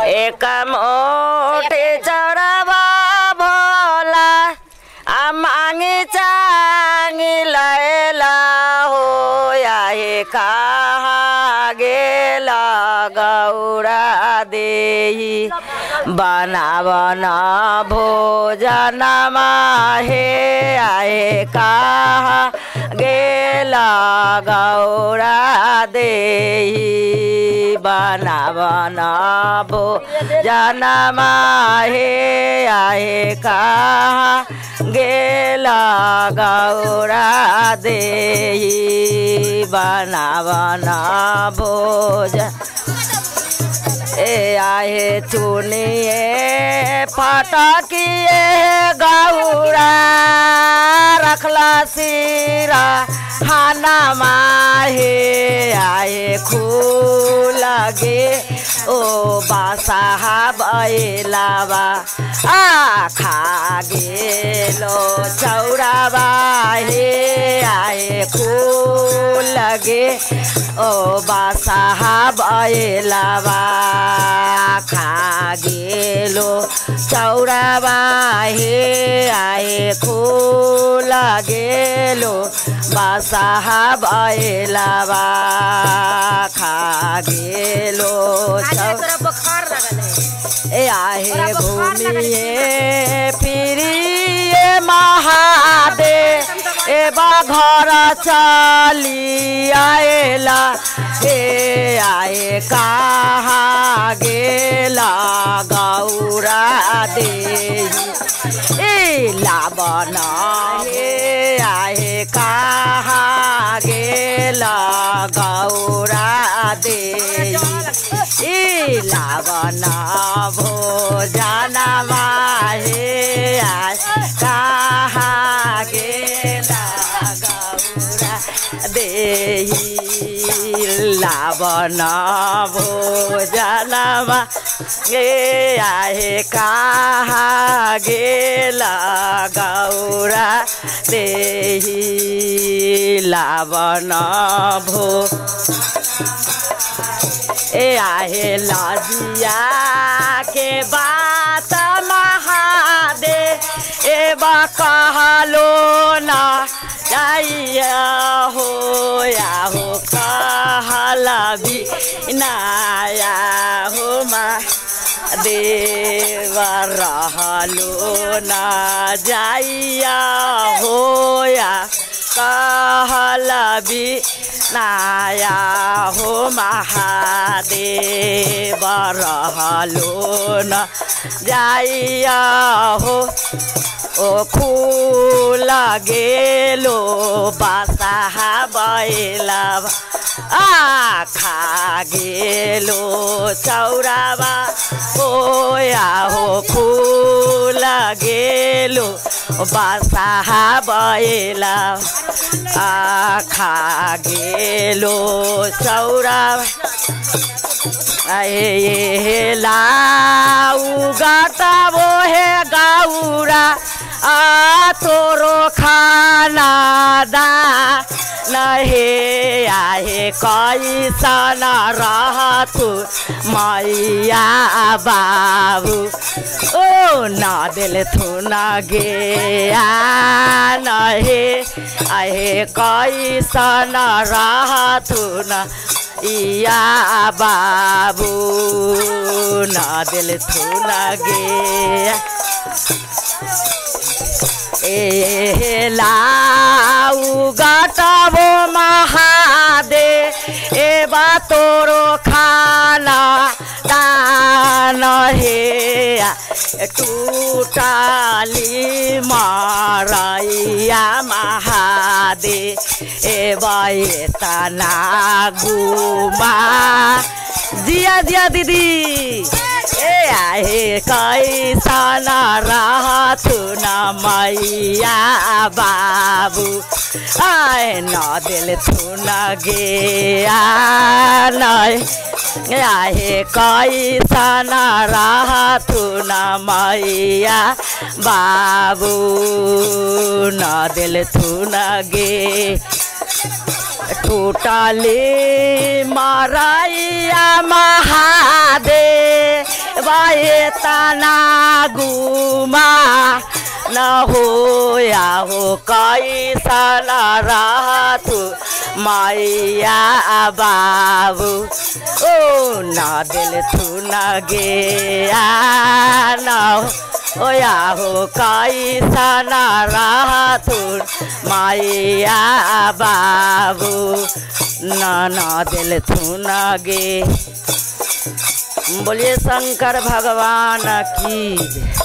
एक मोटे चौरावा भोला मांगी चांगी लैला हो हे कहाँ गेला गौरा देही बना बना भोजनमा हे आए कहाँ गेला गौरा देही बना बना भोजनमा हे आए कहाँ गेला गौरा देही बना बना भोजन ए आए चुनिए फटकिए गौरा रखला सिरा खाना माहे आए लगे ओ बासा बैलावा खा गेलो चौरावा हे आए लगे ओ बासा बैलावा खा गेलो चौरावा हे आए गेलो बासा बैलावा खा गेलो ए आहे घूमिए फिरिए महादे एबा घर चली आएला हे आए कहाँ गेला गौरा देही ए लाबना हे आए कहाँ गेला गौरा देही ए लाबना भोजना माहे आए कहाँ गेला गौरा देही लाबना भोजनमा गे आए कहाँ गेला गौरा देही लाबना भो ए आहे लाजिया के बात महादे एबा कहलो ना जाइया हो कहला भी नाया हो माँ देव रहलो ना जाइया हो कहला भी नाया हो महादेव रहलो न जाइया हो ओ खुला गेलो बासा बैलावा खा गेलो चौरावा हो खुला गेलो बासा बैलावा खा गेलो चौरावा ए लाऊ गाता वो है गौरा तोरो खाना दा नहे आए कैसन रहतु मैया बाबू ओ न दिल थुन गे नहे आए कैसन रहतु न इया बाबू न दिल थुन गे ए लाऊ गाटबो महादे एबा तोरो खाना दान हे टूटाली मारैया महादे एबा तना गुमा जिया जिया दीदी ए आहे कैसन रहतु न मैया बाबू आए न दिल थुन गे आहे कैसन रहतु न मैया बाबू न दिल थुन गे टूटली मारैया महादे बाए तना गुमा न होया हो कैसन रहतु मैया बाबू ओ न दिल थू न गया न होया हो कैसन रहतु मैया बाबू न दिल थू न गे। बोलिए शंकर भगवान की।